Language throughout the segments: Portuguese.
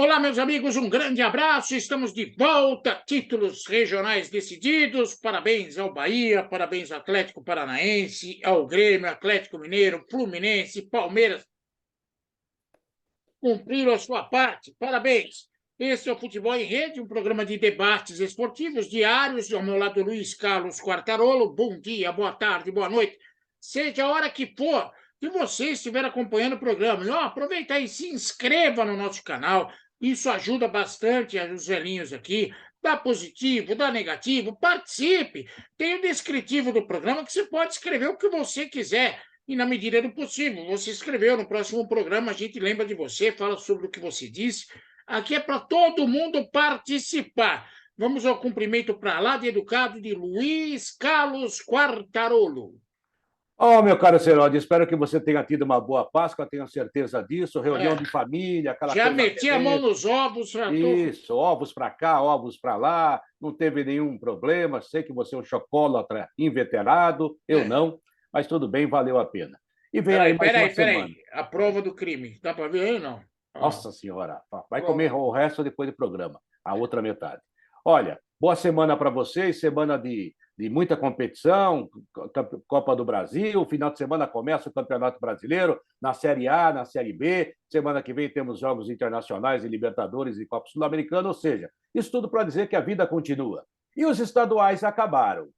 Olá, meus amigos, um grande abraço. Estamos de volta. Títulos regionais decididos. Parabéns ao Bahia, parabéns ao Atlético Paranaense, ao Grêmio, Atlético Mineiro, Fluminense, Palmeiras. Cumpriram a sua parte. Parabéns. Esse é o Futebol em Rede, um programa de debates esportivos diários. Ao meu lado, Luiz Carlos Quartarolo. Bom dia, boa tarde, boa noite. Seja a hora que for que você estiver acompanhando o programa. E, aproveita aí, se inscreva no nosso canal. Isso ajuda bastante os velhinhos aqui. Dá positivo, dá negativo, participe. Tem o descritivo do programa que você pode escrever o que você quiser. E, na medida do possível, você escreveu no próximo programa, a gente lembra de você, fala sobre o que você disse. Aqui é para todo mundo participar. Vamos ao cumprimento para lá de educado de Luiz Carlos Quartarolo. Oh, meu caro Serode, espero que você tenha tido uma boa Páscoa, tenho certeza disso. Reunião de família, aquela Já coisa. meti a mão nos ovos, Isso, ovos para cá, ovos para lá, não teve nenhum problema. Sei que você é um chocolatra inveterado, eu não, mas tudo bem, valeu a pena. E vem aí mais uma semana. A prova do crime. Dá para ver aí, não? Nossa Senhora, vai comer o resto depois do programa, a outra metade. Olha, boa semana para vocês, semana de muita competição, Copa do Brasil, final de semana começa o Campeonato Brasileiro, na Série A, na Série B, semana que vem temos jogos internacionais e Libertadores e Copa Sul-Americana, ou seja, isso tudo para dizer que a vida continua. E os estaduais acabaram.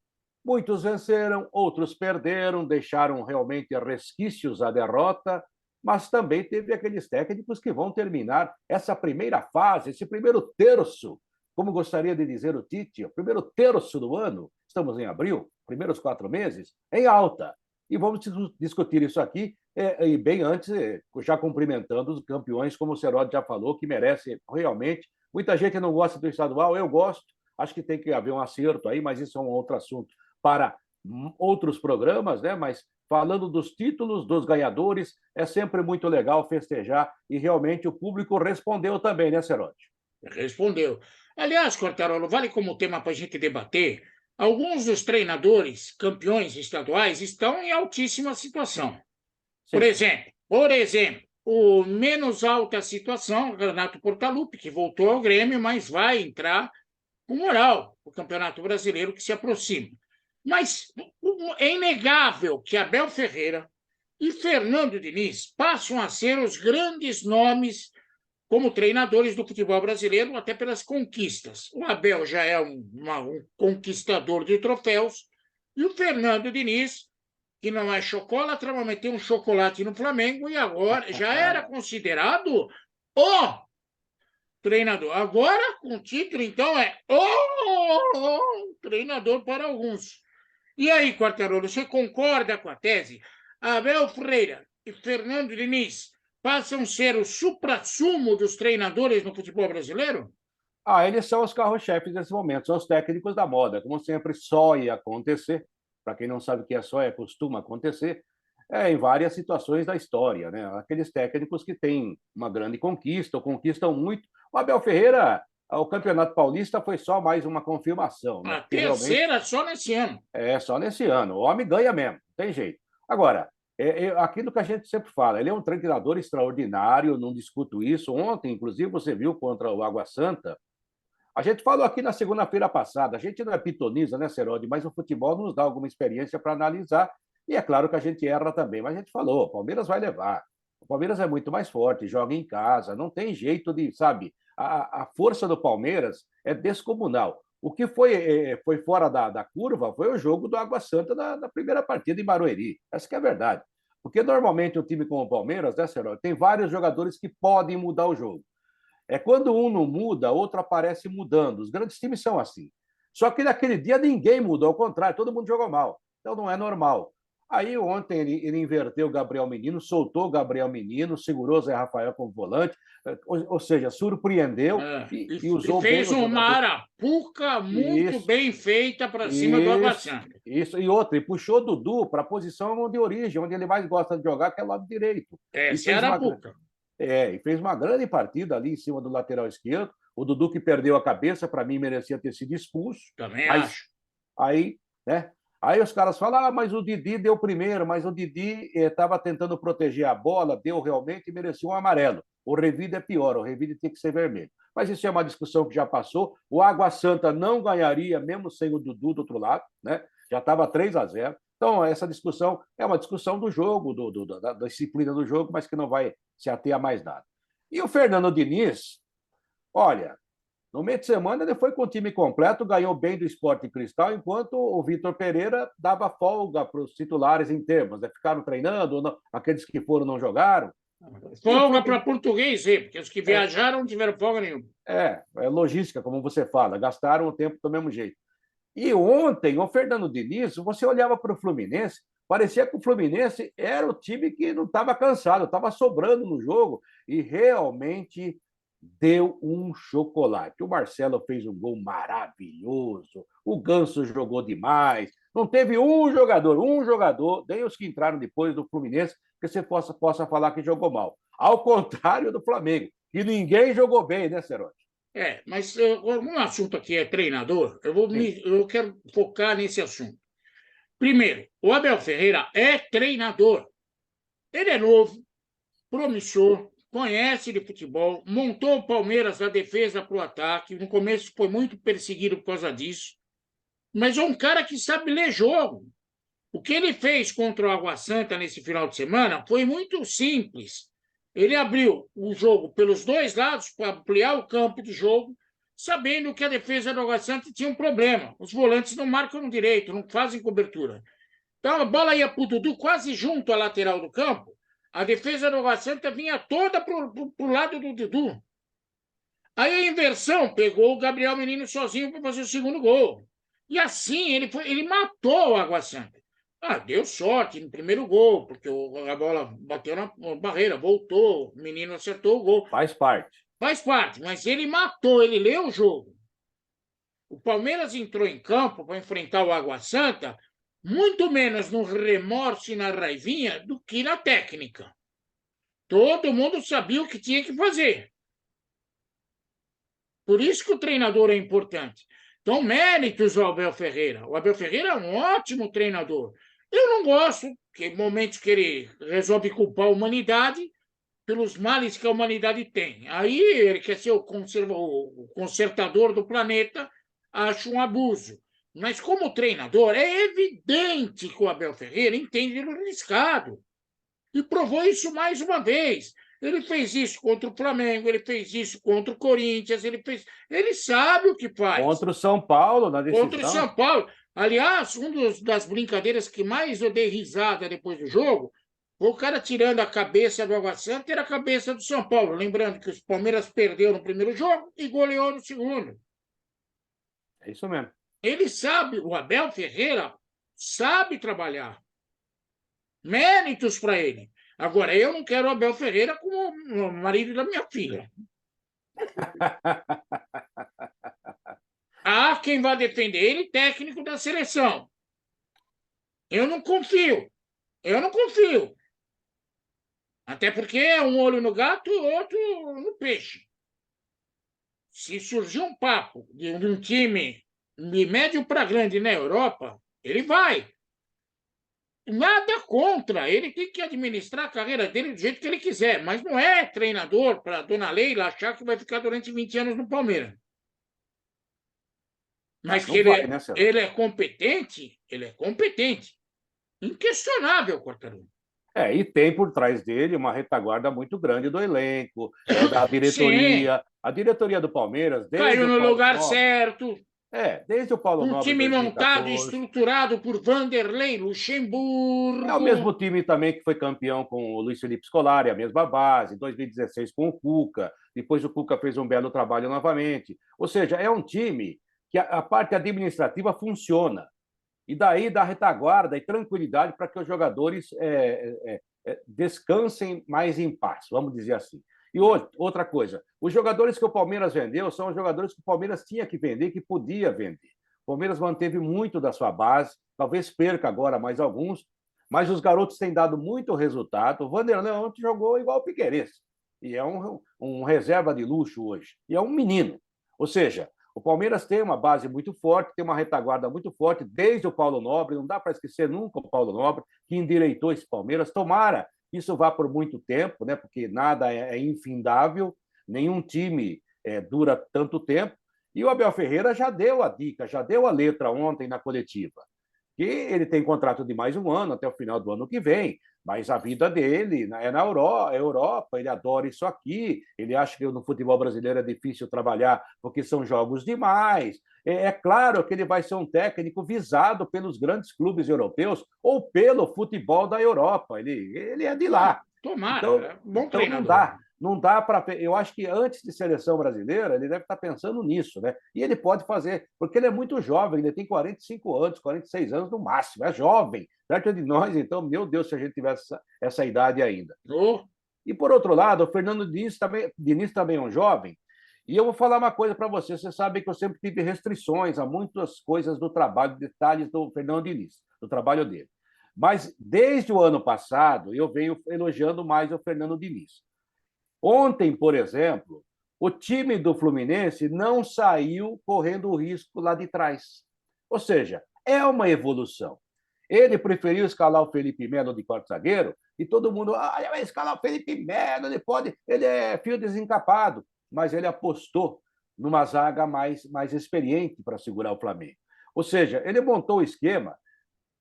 Muitos venceram, outros perderam, deixaram realmente resquícios à derrota, mas também teve aqueles técnicos que vão terminar essa primeira fase, esse primeiro terço, como gostaria de dizer o Tite, o primeiro terço do ano, estamos em abril, primeiros 4 meses, em alta. E vamos discutir isso aqui, e bem antes, já cumprimentando os campeões, como o Serode já falou, que merece realmente. Muita gente não gosta do estadual, eu gosto, acho que tem que haver um acerto aí, mas isso é um outro assunto para outros programas, né? Mas falando dos títulos, dos ganhadores, é sempre muito legal festejar e realmente o público respondeu também, né, Serote? Respondeu. Aliás, Quartarolo, vale como tema para a gente debater. Alguns dos treinadores campeões estaduais estão em altíssima situação. Por exemplo, o menos alta situação, Renato Portaluppi, que voltou ao Grêmio, mas vai entrar com moral o Campeonato Brasileiro que se aproxima. Mas é inegável que Abel Ferreira e Fernando Diniz passam a ser os grandes nomes como treinadores do futebol brasileiro, até pelas conquistas. O Abel já é um conquistador de troféus, e o Fernando Diniz, que não é chocolatra, mas meteu um chocolate no Flamengo e agora já era considerado o treinador. Agora, com o título, então, é o treinador para alguns. E aí, Quartarolo, você concorda com a tese? Abel Ferreira e Fernando Diniz passam a ser o suprassumo dos treinadores no futebol brasileiro? Eles são os carro-chefes nesse momento, são os técnicos da moda. Como sempre, só ia acontecer, para quem não sabe o que é só, costuma acontecer, em várias situações da história, né? Aqueles técnicos que têm uma grande conquista, ou conquistam muito. O Abel Ferreira, o Campeonato Paulista foi só mais uma confirmação, né? A Porque realmente terceira só nesse ano. só nesse ano. O homem ganha mesmo, não tem jeito. Agora, aquilo que a gente sempre fala, ele é um treinador extraordinário, não discuto isso. Ontem, inclusive, você viu contra o Água Santa, a gente falou aqui na segunda-feira passada, a gente não é pitoniza, né, Serode? Mas o futebol nos dá alguma experiência para analisar, e é claro que a gente erra também, mas a gente falou, o Palmeiras vai levar. O Palmeiras é muito mais forte, joga em casa, não tem jeito de, sabe? A força do Palmeiras é descomunal. O que foi fora da curva foi o jogo do Água Santa na primeira partida em Barueri. Essa que é a verdade. Porque normalmente o time como o Palmeiras, né, Serode, tem vários jogadores que podem mudar o jogo. Quando um não muda, outro aparece mudando. Os grandes times são assim. Só que naquele dia ninguém mudou, ao contrário, todo mundo jogou mal. Então não é normal. Aí ontem ele inverteu o Gabriel Menino, soltou o Gabriel Menino, segurou o Zé Rafael como volante, ou seja, surpreendeu e usou bem fez os uma jogadores. arapuca muito bem feita para cima do Água Santa. Isso, e outra, e puxou o Dudu para a posição de origem, onde ele mais gosta de jogar, que é o lado direito. Essa é a arapuca. E fez uma grande partida ali em cima do lateral esquerdo. O Dudu que perdeu a cabeça, para mim, merecia ter sido expulso. Também acho. Aí, né? Aí os caras falam, mas o Didi deu primeiro, mas o Didi estava tentando proteger a bola, deu realmente e merecia um amarelo. O Revide é pior, o Revide tem que ser vermelho. Mas isso é uma discussão que já passou. O Água Santa não ganharia, mesmo sem o Dudu do outro lado, né? Já estava 3-0. Então, essa discussão é uma discussão do jogo, da disciplina do jogo, mas que não vai se ater a mais nada. E o Fernando Diniz, olha, no meio de semana ele foi com o time completo, ganhou bem do Sport Cristal, enquanto o Vitor Pereira dava folga para os titulares em termos, né? Ficaram treinando, não, aqueles que foram não jogaram. Folga para português, porque os que viajaram não tiveram folga nenhuma. É logística, como você fala, gastaram o tempo do mesmo jeito. E ontem, o Fernando Diniz, você olhava para o Fluminense, parecia que o Fluminense era o time que não estava cansado, estava sobrando no jogo e realmente deu um chocolate. O Marcelo fez um gol maravilhoso, o Ganso jogou demais, não teve um jogador, nem os que entraram depois do Fluminense, que você possa falar que jogou mal. Ao contrário do Flamengo, que ninguém jogou bem, né, Serote? Mas um assunto aqui é treinador, eu quero focar nesse assunto. Primeiro, o Abel Ferreira é treinador. Ele é novo, promissor, conhece de futebol, montou o Palmeiras da defesa para o ataque. No começo foi muito perseguido por causa disso. Mas é um cara que sabe ler jogo. O que ele fez contra o Água Santa nesse final de semana foi muito simples. Ele abriu o jogo pelos dois lados para ampliar o campo de jogo, sabendo que a defesa do Água Santa tinha um problema. Os volantes não marcam direito, não fazem cobertura. Então a bola ia para o Dudu quase junto à lateral do campo. A defesa do Água Santa vinha toda para o lado do Dudu. Aí a inversão pegou o Gabriel Menino sozinho para fazer o segundo gol. E assim ele matou o Água Santa. Deu sorte no primeiro gol, porque a bola bateu na barreira, voltou, o menino acertou o gol. Faz parte. Faz parte, mas ele matou, ele leu o jogo. O Palmeiras entrou em campo para enfrentar o Água Santa muito menos no remorso e na raivinha do que na técnica. Todo mundo sabia o que tinha que fazer. Por isso que o treinador é importante. Então, méritos ao Abel Ferreira. O Abel Ferreira é um ótimo treinador. Eu não gosto que momentos que ele resolve culpar a humanidade pelos males que a humanidade tem. Aí ele quer ser o consertador do planeta, acho um abuso. Mas como treinador, é evidente que o Abel Ferreira entende do riscado. E provou isso mais uma vez. Ele fez isso contra o Flamengo, ele fez isso contra o Corinthians, ele sabe o que faz. Contra o São Paulo, na decisão. Contra o São Paulo. Aliás, uma das brincadeiras que mais eu dei risada depois do jogo, o cara tirando a cabeça do Água Santa era a cabeça do São Paulo. Lembrando que o Palmeiras perdeu no primeiro jogo e goleou no segundo. É isso mesmo. Ele sabe, o Abel Ferreira sabe trabalhar. Méritos para ele. Agora, eu não quero o Abel Ferreira como o marido da minha filha. Há quem vá defender ele, técnico da seleção. Eu não confio. Até porque é um olho no gato e outro no peixe. Se surgir um papo de um time de médio para grande na Europa, ele vai. Nada contra. Ele tem que administrar a carreira dele do jeito que ele quiser. Mas não é treinador para a dona Leila achar que vai ficar durante 20 anos no Palmeiras. Mas que ele é competente, ele é competente. Inquestionável, Quartarolo. E tem por trás dele uma retaguarda muito grande do elenco, da diretoria. Sim. A diretoria do Palmeiras... Caiu no lugar certo. Desde o Paulo Nobre. Um time montado e estruturado por Vanderlei Luxemburgo. É o mesmo time também que foi campeão com o Luiz Felipe Scolari, a mesma base, em 2016 com o Cuca. Depois o Cuca fez um belo trabalho novamente. Ou seja, é um time que a parte administrativa funciona. E daí dá retaguarda e tranquilidade para que os jogadores descansem mais em paz, vamos dizer assim. E outra coisa, os jogadores que o Palmeiras vendeu são os jogadores que o Palmeiras tinha que vender, que podia vender. O Palmeiras manteve muito da sua base, talvez perca agora mais alguns, mas os garotos têm dado muito resultado. O Vanderlei ontem jogou igual o Piquerez, e é um reserva de luxo hoje, e é um menino. Ou seja, O Palmeiras tem uma base muito forte, tem uma retaguarda muito forte, desde o Paulo Nobre, não dá para esquecer nunca o Paulo Nobre, que endireitou esse Palmeiras. Tomara que isso vá por muito tempo, né? Porque nada é infindável, nenhum time dura tanto tempo. E o Abel Ferreira já deu a dica, já deu a letra ontem na coletiva, que ele tem contrato de mais um ano, até o final do ano que vem, mas a vida dele é na Europa, ele adora isso aqui, ele acha que no futebol brasileiro é difícil trabalhar porque são jogos demais. É claro que ele vai ser um técnico visado pelos grandes clubes europeus ou pelo futebol da Europa, ele é de lá. Tomara, Então, é bom então treinador. não dá para. Eu acho que antes de seleção brasileira, ele deve estar pensando nisso, né? E ele pode fazer, porque ele é muito jovem, ele tem 45 anos, 46 anos no máximo, é jovem. Perto de nós, então, meu Deus, se a gente tivesse essa idade ainda. Oh, E por outro lado, o Fernando Diniz também é um jovem. E eu vou falar uma coisa para você. Você sabe que eu sempre tive restrições a muitas coisas do trabalho, detalhes do Fernando Diniz, do trabalho dele. Mas desde o ano passado, eu venho elogiando mais o Fernando Diniz. Ontem, por exemplo, o time do Fluminense não saiu correndo o risco lá de trás. Ou seja, é uma evolução. Ele preferiu escalar o Felipe Melo de quarto zagueiro e todo mundo, vai escalar o Felipe Melo, ele é fio desencapado, mas ele apostou numa zaga mais experiente para segurar o Flamengo. Ou seja, ele montou o esquema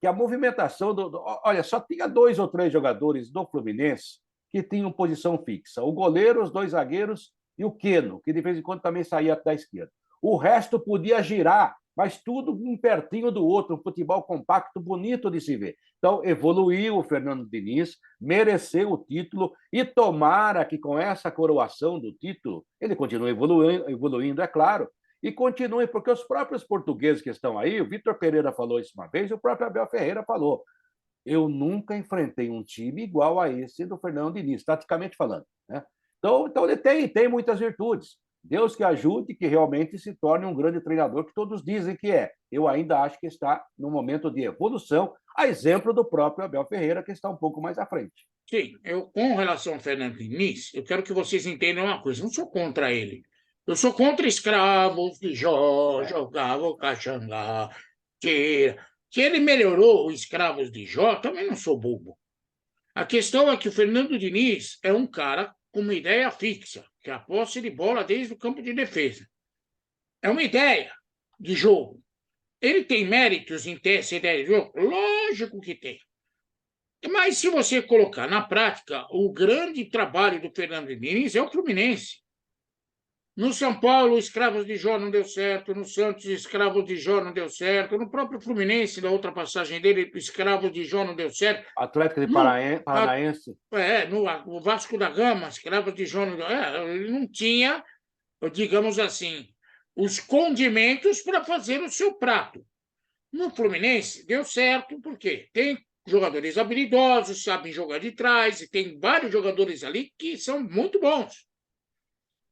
que a movimentação olha, só tinha 2 ou 3 jogadores do Fluminense que tinham posição fixa. O goleiro, os 2 zagueiros e o Queno, que de vez em quando também saía da esquerda. O resto podia girar, mas tudo um pertinho do outro, um futebol compacto, bonito de se ver. Então, evoluiu o Fernando Diniz, mereceu o título e tomara que com essa coroação do título, ele continue evoluindo, é claro, e continue, porque os próprios portugueses que estão aí, o Vitor Pereira falou isso uma vez, e o próprio Abel Ferreira falou, eu nunca enfrentei um time igual a esse do Fernando Diniz, taticamente falando. Né? Então ele tem muitas virtudes. Deus que ajude que realmente se torne um grande treinador, que todos dizem que é. Eu ainda acho que está num momento de evolução, a exemplo do próprio Abel Ferreira, que está um pouco mais à frente. sim, com relação ao Fernando Diniz, eu quero que vocês entendam uma coisa. Eu não sou contra ele. Eu sou contra escravos de Jó, jogava caxangá, que ele melhorou os escravos de Jó, também não sou bobo. A questão é que o Fernando Diniz é um cara com uma ideia fixa, que é a posse de bola desde o campo de defesa. É uma ideia de jogo. Ele tem méritos em ter essa ideia de jogo? Lógico que tem. Mas se você colocar na prática, o grande trabalho do Fernando Diniz é o Fluminense. No São Paulo, Escravos de Jó não deu certo. No Santos, Escravos de Jó não deu certo. No próprio Fluminense, na outra passagem dele, Escravos de Jó não deu certo. Atlético de Paranaense. No Vasco da Gama, Escravos de Jó não deu ele não tinha, digamos assim, os condimentos para fazer o seu prato. No Fluminense, deu certo, porque tem jogadores habilidosos, sabem jogar de trás, e tem vários jogadores ali que são muito bons.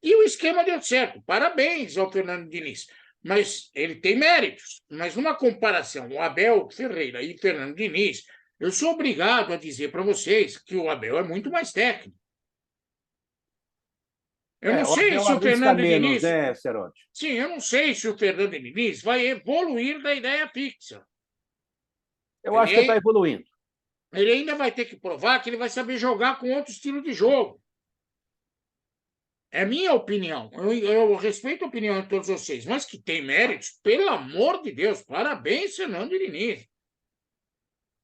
E o esquema deu certo. Parabéns ao Fernando Diniz. Mas ele tem méritos. Mas numa comparação, o Abel Ferreira e Fernando Diniz, eu sou obrigado a dizer para vocês que o Abel é muito mais técnico. Eu não sei se o Fernando Diniz. Né, Cerotti? Sim, eu não sei se o Fernando Diniz vai evoluir da ideia fixa. Eu acho que ele está evoluindo. Ele ainda vai ter que provar que ele vai saber jogar com outro estilo de jogo. É minha opinião. Eu respeito a opinião de todos vocês, mas que tem méritos, pelo amor de Deus. Parabéns, Fernando Diniz.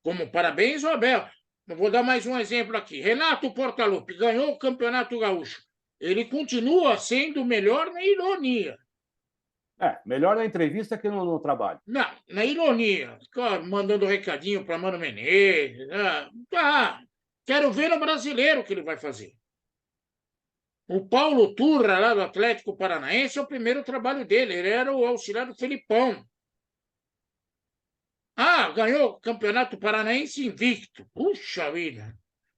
Como parabéns ao Abel. Eu vou dar mais um exemplo aqui. Renato Portaluppi ganhou o Campeonato Gaúcho. Ele continua sendo melhor na ironia. Melhor na entrevista que no trabalho. Não, na ironia. Mandando recadinho para Mano Menezes. Quero ver no brasileiro o que ele vai fazer. O Paulo Turra, lá do Atlético Paranaense, é o primeiro trabalho dele. Ele era o auxiliar do Felipão. Ganhou o Campeonato Paranaense invicto. Puxa vida.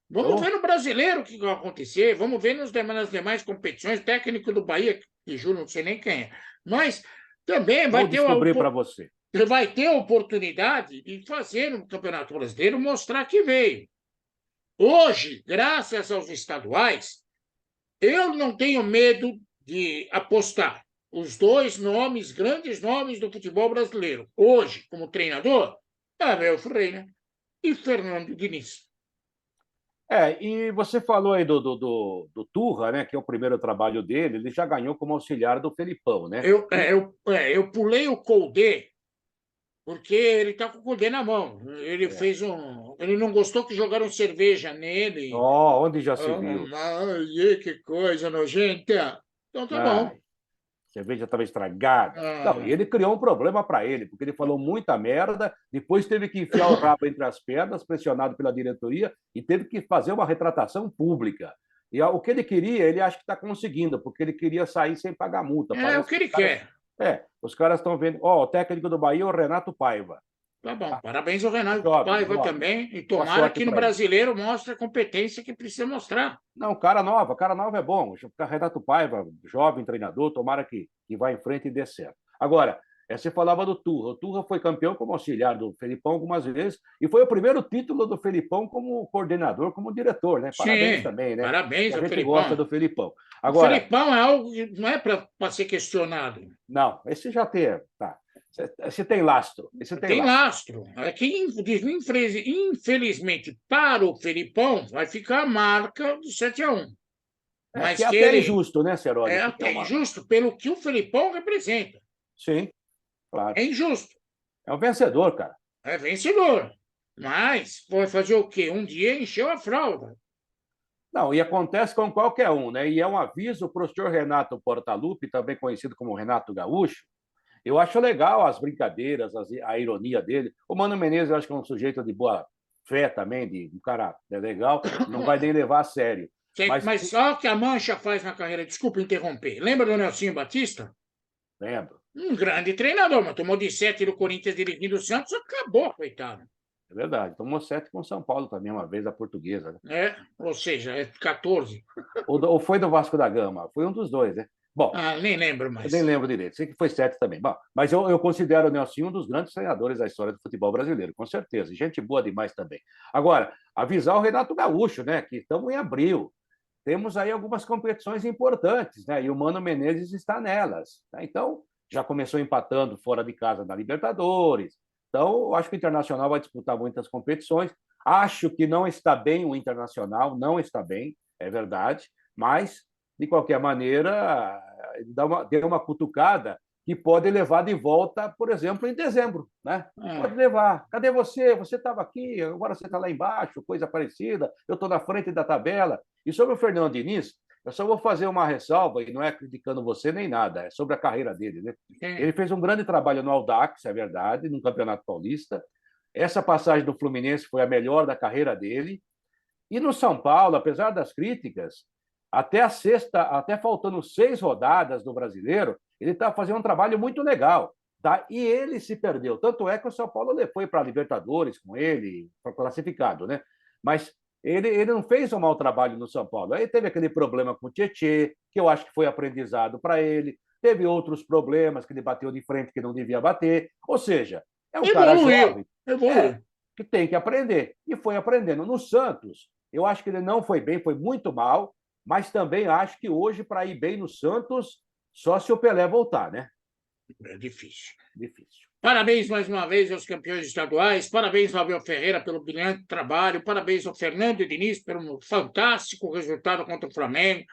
Vamos ver no brasileiro o que vai acontecer. Vamos ver nas demais competições. Técnico do Bahia, que juro, não sei nem quem é. Mas também vai ter para você. Vai ter a oportunidade de fazer no Campeonato Brasileiro mostrar que veio. Hoje, graças aos estaduais, eu não tenho medo de apostar. os dois nomes, grandes nomes do futebol brasileiro, hoje, como treinador, é Abel Ferreira e Fernando Diniz. E você falou aí do Turra, né, que é o primeiro trabalho dele, ele já ganhou como auxiliar do Felipão, né? Eu pulei o Koldé, porque ele está com o Koldé na mão. Ele É. fez um. Ele não gostou que jogaram cerveja nele. Onde já se viu? Ai, que coisa nojenta. Então tá Ah, bom. a cerveja estava estragada. Não, e Ah, ele criou um problema para ele, porque ele falou muita merda, depois teve que enfiar o rabo entre as pernas, pressionado pela diretoria, e teve que fazer uma retratação pública. E o que ele queria, ele acha que está conseguindo, porque ele queria sair sem pagar multa. é o Parece que que ele quer. os caras estão vendo. Ó, o técnico do Bahia é o Renato Paiva. Tá bom. Parabéns ao Renato Jovem, Paiva jovem. também. E Boa tomara sorte que no para ele. brasileiro mostre a competência que precisa mostrar. Não, cara nova é bom. O Renato Paiva, jovem treinador, tomara que vá em frente e dê certo. Agora, você falava do Turra. O Turra foi campeão como auxiliar do Felipão algumas vezes e foi o primeiro título do Felipão como coordenador, como diretor, né? Parabéns Sim, também, né? E parabéns a ao gente gosta Felipão. do Felipão. O Agora, Felipão é algo que não é para ser questionado. não, esse já tem, tá. Esse tem lastro, esse tem Tem lastro. lastro. É que, infelizmente, para o Felipão, vai ficar a marca do 7-1. Que Mas é que até ele injusto, né, é Ceroli? Porque é até uma. injusto pelo que o Felipão representa. Sim, claro. É injusto. É um vencedor, cara. É vencedor. Mas vai fazer o quê? Um dia encheu a fralda. Não, e acontece com qualquer um, né? E é um aviso para o senhor Renato Portaluppi, também conhecido como Renato Gaúcho. Eu acho legal as brincadeiras, a ironia dele. O Mano Menezes, eu acho que é um sujeito de boa fé também, de um cara legal, não vai nem levar a sério. Mas Mas só o que a Mancha faz na carreira, desculpa interromper. Lembra do Nelsinho Batista? lembro, Um grande treinador, mas tomou de 7 do Corinthians dirigindo o Santos, acabou, coitado. é verdade. Tomou 7 com o São Paulo também, uma vez, a portuguesa. Né? Ou seja, é 14. Ou foi do Vasco da Gama? Foi um dos dois, né? Bom, Nem lembro eu nem mais. lembro direito. Sei que foi 7 também. Bom, mas eu considero o Nelson um dos grandes treinadores da história do futebol brasileiro, com certeza. E gente boa demais também. Agora, avisar o Renato Gaúcho, né? Que estamos em abril. Temos aí algumas competições importantes, né? E o Mano Menezes está nelas. Né? Então, já começou empatando fora de casa na Libertadores. Então, eu acho que o Internacional vai disputar muitas competições. Acho que não está bem o Internacional, não está bem, é verdade, mas, de qualquer maneira, deu uma cutucada que pode levar de volta, por exemplo, em dezembro. Né? Pode levar. Cadê você? Você estava aqui, agora você está lá embaixo, coisa parecida. Eu estou na frente da tabela. E sobre o Fernando Diniz, eu só vou fazer uma ressalva, e não é criticando você nem nada, é sobre a carreira dele. Né? Ele fez um grande trabalho no Audax, é verdade, no Campeonato Paulista. Essa passagem do Fluminense foi a melhor da carreira dele. E no São Paulo, apesar das críticas, até a sexta, até faltando 6 rodadas do Brasileiro, ele está fazendo um trabalho muito legal. Tá? E ele se perdeu. Tanto é que o São Paulo foi para a Libertadores com ele, classificado, né? Mas ele não fez um mau trabalho no São Paulo. Aí teve aquele problema com o Tietê, que eu acho que foi aprendizado para ele. Teve outros problemas que ele bateu de frente que não devia bater. Ou seja, é um cara jovem. Evoluiu. Que tem que aprender. E foi aprendendo. No Santos, eu acho que ele não foi bem, foi muito mal, mas também acho que hoje, para ir bem no Santos, só se o Pelé voltar, né? É difícil. Difícil. Parabéns mais uma vez aos campeões estaduais, parabéns ao Abel Ferreira pelo brilhante trabalho, parabéns ao Fernando Diniz pelo fantástico resultado contra o Flamengo.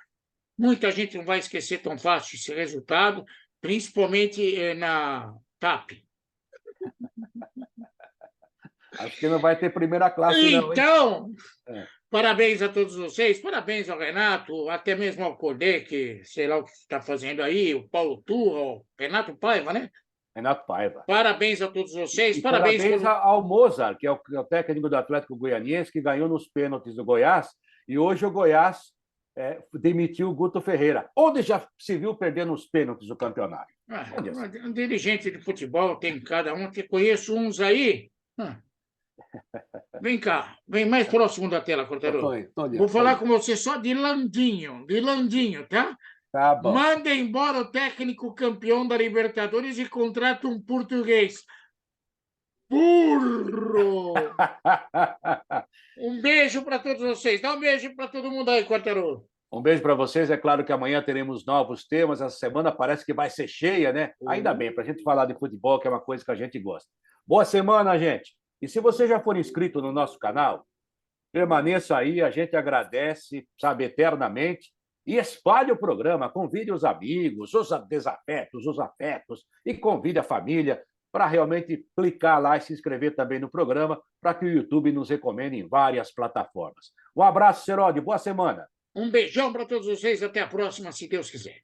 Muita gente não vai esquecer tão fácil esse resultado, principalmente na TAP. Acho que não vai ter primeira classe, não, hein? Então, parabéns a todos vocês, parabéns ao Renato, até mesmo ao Codê, que sei lá o que está fazendo aí, o Paulo Turra, o Renato Paiva, né? Renato Paiva. Parabéns a todos vocês, E parabéns ao Mozart, que é o técnico do Atlético Goianiense, que ganhou nos pênaltis do Goiás, e hoje o Goiás demitiu o Guto Ferreira. Onde já se viu perdendo os pênaltis do campeonato? Um dirigente de futebol tem cada um, que conheço uns aí. Vem cá, vem mais próximo da tela, Cortaro. Vou falar com você só de Landinho, tá? Tá bom. Manda embora o técnico campeão da Libertadores e contrata um português. Burro! Um beijo para todos vocês. Dá um beijo para todo mundo aí, Cortaro. Um beijo para vocês. É claro que amanhã teremos novos temas. Essa semana parece que vai ser cheia, né? Ainda bem, para a gente falar de futebol, que é uma coisa que a gente gosta. Boa semana, gente. E se você já for inscrito no nosso canal, permaneça aí, a gente agradece, sabe, eternamente. E espalhe o programa, convide os amigos, os desafetos, os afetos, e convide a família para realmente clicar lá e se inscrever também no programa, para que o YouTube nos recomende em várias plataformas. Um abraço, Serode, boa semana. Um beijão para todos vocês, até a próxima, se Deus quiser.